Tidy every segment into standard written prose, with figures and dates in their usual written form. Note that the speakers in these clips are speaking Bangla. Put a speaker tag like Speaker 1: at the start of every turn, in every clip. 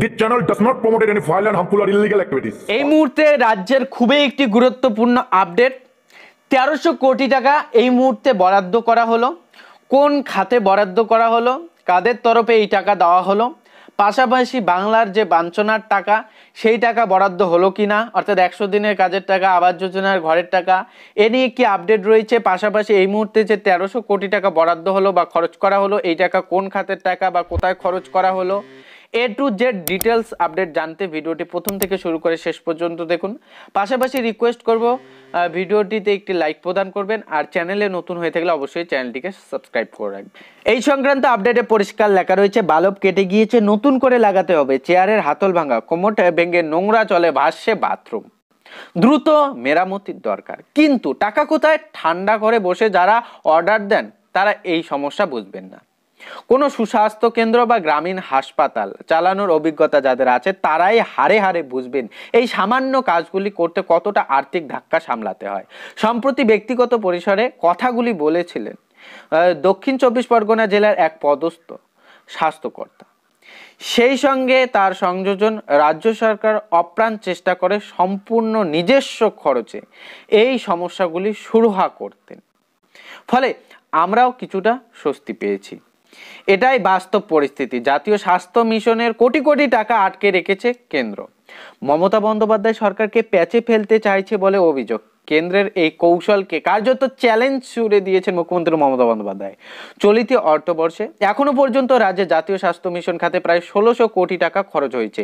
Speaker 1: This channel does not promote any violent, harmful or illegal activities.
Speaker 2: এই মুহূর্তে রাজ্যের খুবই একটি গুরুত্বপূর্ণ আপডেট। 1300 কোটি টাকা এই মুহূর্তে বরাদ্দ করা হলো। কোন খাতে বরাদ্দ করা হলো, কাদের তরফে এই টাকা দেওয়া হলো, পাশাপাশি বাংলার যে বাঞ্ছনার টাকা সেই টাকা বরাদ্দ হলো কিনা, অর্থাৎ 100 দিনের কাজের টাকা, আবাস যোজনার ঘরের টাকা, এ নিয়ে কি আপডেট রয়েছে। পাশাপাশি এই মুহূর্তে যে 1300 কোটি টাকা বরাদ্দ হলো বা খরচ করা হলো, এই টাকা কোন খাতের টাকা বা কোথায় খরচ করা হলো, A to Z details update জানতে ভিডিওটি প্রথম থেকে শুরু করে শেষ পর্যন্ত দেখুন। পাশাপাশি রিকোয়েস্ট করব ভিডিওটিতে একটি লাইক প্রদান করবেন, আর চ্যানেলে নতুন হয়ে থাকলে অবশ্যই চ্যানেলটিকে সাবস্ক্রাইব করে রাখবেন। এই সংক্রান্ত আপডেটে পরিষ্কার লেখা রয়েছে, বাল্ব কেটে গিয়েছে, নতুন করে লাগাতে হবে, চেয়ারের হাতল ভাঙা, কোমর ভেঙে নোংরা জলে ভাসছে বাথরুম, দ্রুত মেরামতির দরকার। কিন্তু টাকা কোথায়? ঠান্ডা করে বসে যারা অর্ডার দেন তারা এই সমস্যা বুঝবেন না। কোনো সুস্বাস্থ্য কেন্দ্র বা গ্রামীণ হাসপাতাল চালানোর অভিজ্ঞতা যাদের আছে তারাই হাড়ে হাড়ে বুঝবেন এই সামান্য কাজগুলি করতে কতটা আর্থিক ধাক্কা সামলাতে হয়। সম্প্রতি ব্যক্তিগত পরিসরে কথাগুলি বলেছিলেন দক্ষিণ 24 পরগনা জেলার এক পদস্থ স্বাস্থ্যকর্তা। সেই সঙ্গে তার সংযোজন রাজ্য সরকার অপ্রাণ চেষ্টা করে সম্পূর্ণ নিজস্ব খরচে এই সমস্যাগুলি সুরাহা করতেন। ফলে আমরাও কিছুটা স্বস্তি পেয়েছি। এটাই বাস্তব পরিস্থিতি। জাতীয় স্বাস্থ্য মিশনের কোটি কোটি টাকা আটকে রেখেছে কেন্দ্র। মমতা বন্দ্যোপাধ্যায় সরকারকে প্যাচে ফেলতে চাইছে বলে অভিযোগ। কেন্দ্রের এই কৌশলকে কার্যত চ্যালেঞ্জ ছুড়ে দিয়েছেন মুখ্যমন্ত্রী মমতা বন্দ্যোপাধ্যায়। চলিত অর্থবর্ষে এখনো পর্যন্ত রাজ্যে জাতীয় স্বাস্থ্য মিশন খাতে প্রায় 1600 কোটি টাকা খরচ হয়েছে।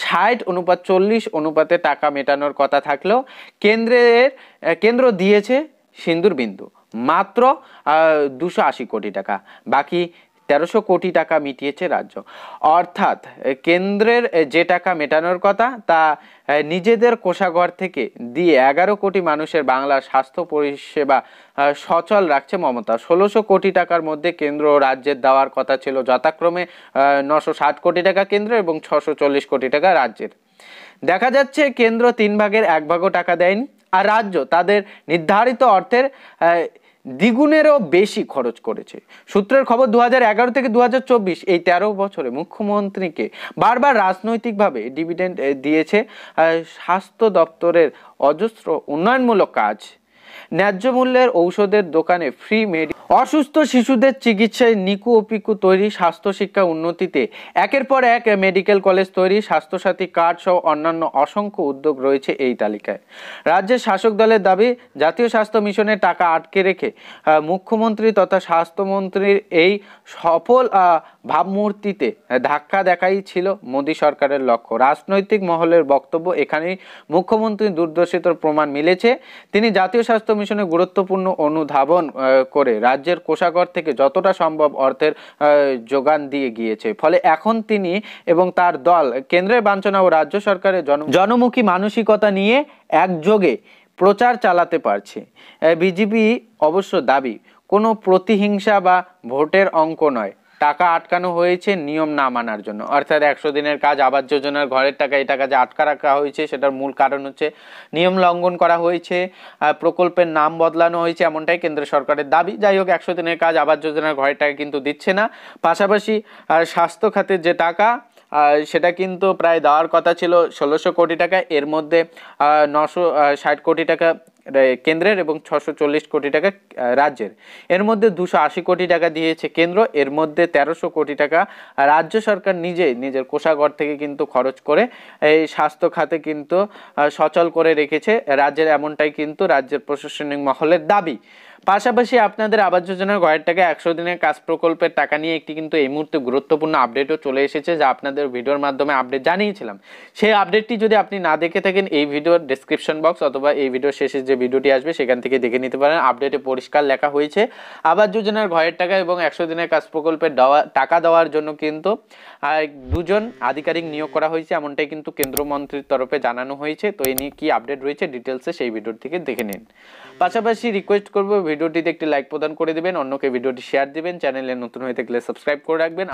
Speaker 2: 60:40 অনুপাতে টাকা মেটানোর কথা থাকলেও কেন্দ্র দিয়েছে সিন্দুর বিন্দু, মাত্র 280 কোটি টাকা। বাকি 1300 কোটি টাকা মিটিয়েছে রাজ্য। অর্থাৎ কেন্দ্রের যে টাকা মেটানোর কথা তা নিজেদের কোষাগার থেকে দিয়ে 11 কোটি মানুষের বাংলার স্বাস্থ্য পরিষেবা সচল রাখছে মমতা। 1600 কোটি টাকার মধ্যে কেন্দ্র ও রাজ্যের দেওয়ার কথা ছিল যথাক্রমে 960 কোটি টাকা কেন্দ্র এবং 640 কোটি টাকা রাজ্যের। দেখা যাচ্ছে কেন্দ্র 3 ভাগের 1 ভাগও টাকা দেয়নি, আর রাজ্য তাদের নির্ধারিত অর্থের দ্বিগুণেরও বেশি খরচ করেছে। সূত্রের খবর 2011 থেকে 2024 এই 13 বছরে মুখ্যমন্ত্রীকে বারবার রাজনৈতিকভাবে ডিভিডেন্ড দিয়েছে স্বাস্থ্য দপ্তরের অজস্র উন্নয়নমূলক কাজ। ন্যায্য মূল্যের ঔষধের দোকানে ফ্রি অসুস্থ শিশুদের চিকিৎসায় নিকু ও পিকু তৈরি, স্বাস্থ্য শিক্ষা উন্নতিতে একের পর এক মেডিকেল কলেজ তৈরি, স্বাস্থ্যসাথী কার্ড সহ অন্যান্য অসংখ্য উদ্যোগ রয়েছে এই তালিকায়। রাজ্যের শাসক দলের দাবি জাতীয় স্বাস্থ্য মিশনের টাকা আটকে রেখে মুখ্যমন্ত্রী তথা স্বাস্থ্যমন্ত্রীর এই সফল ভাবমূর্তিতে ধাক্কা দেখাই ছিল মোদী সরকারের লক্ষ্য। রাজনৈতিক মহলের বক্তব্য, এখানেই মুখ্যমন্ত্রীর দূরদর্শিতার প্রমাণ মিলেছে। তিনি জাতীয় স্বাস্থ্য মিশনে গুরুত্বপূর্ণ অনুধাবন করে রাজ্যের কোষাগার থেকে যতটা সম্ভব অর্থের যোগান দিয়ে গিয়েছে। ফলে এখন তিনি এবং তার দল কেন্দ্রের বাঞ্ছনা ও রাজ্য সরকারের জনমুখী মানসিকতা নিয়ে একযোগে প্রচার চালাতে পারছে। বিজেপি অবশ্য দাবি কোনো প্রতিহিংসা বা ভোটের অঙ্ক নয়, টাকা আটকানো হয়েছে নিয়ম না মানার জন্য। অর্থাৎ 100 দিনের কাজ, আবাস যোজনার ঘরের টাকা, এই টাকা যে আটকা রাখা হয়েছে সেটার মূল কারণ হচ্ছে নিয়ম লঙ্ঘন করা হয়েছে, প্রকল্পের নাম বদলানো হয়েছে, এমনটাই কেন্দ্র সরকারের দাবি। যাই হোক, 100 দিনের কাজ, আবাস যোজনার ঘরের টাকা কিন্তু দিচ্ছে না। পাশাপাশি স্বাস্থ্য খাতের যে টাকা সেটা কিন্তু প্রায় দেওয়ার কথা ছিল 1600 কোটি টাকা, এর মধ্যে 960 কোটি টাকা কেন্দ্রের এবং 640 কোটি টাকা রাজ্যের। এর মধ্যে 280 কোটি টাকা দিয়েছে কেন্দ্র, এর মধ্যে 1300 কোটি টাকা রাজ্য সরকার নিজের কোষাগার থেকে কিন্তু খরচ করে এই স্বাস্থ্য খাতে কিন্তু সচল করে রেখেছে রাজ্যের, এমনটাই কিন্তু রাজ্যের প্রশাসনিক মহলের দাবি। পাশাপাশি আপনাদের আবাস যোজনার ঘরের টাকা 100 দিনের কাজ প্রকল্পের টাকা নিয়ে একটি কিন্তু এই মুহূর্তে গুরুত্বপূর্ণ আপডেটও চলে এসেছে, যা আপনাদের ভিডিওর মাধ্যমে আপডেট জানিয়েছিলাম। সেই আপডেটটি যদি আপনি না দেখে থাকেন, এই ভিডিওর ডেসক্রিপশন বক্স অথবা এই ভিডিওর শেষে যে ভিডিওটি আসবে সেখান থেকে দেখে নিতে পারেন। আপডেটে পরিষ্কার লেখা হয়েছে আবাস যোজনার ঘরের টাকা এবং 100 দিনের কাজ প্রকল্পের টাকা দেওয়ার জন্য কিন্তু 2জন আধিকারিক নিয়োগ করা হয়েছে, এমনটাই কিন্তু কেন্দ্রমন্ত্রীর তরফে জানানো হয়েছে। তো এই নিয়ে কি আপডেট রয়েছে ডিটেলসে সেই ভিডিও থেকে দেখে নিন। পাশাপাশি রিকোয়েস্ট করব ভিডিওটিতে একটি লাইক প্রদান করে দিবেন, অন্যকে ভিডিওটি শেয়ার দিবেন, চ্যানেলে নতুন হয়ে থাকলে সাবস্ক্রাইব করে রাখবেন।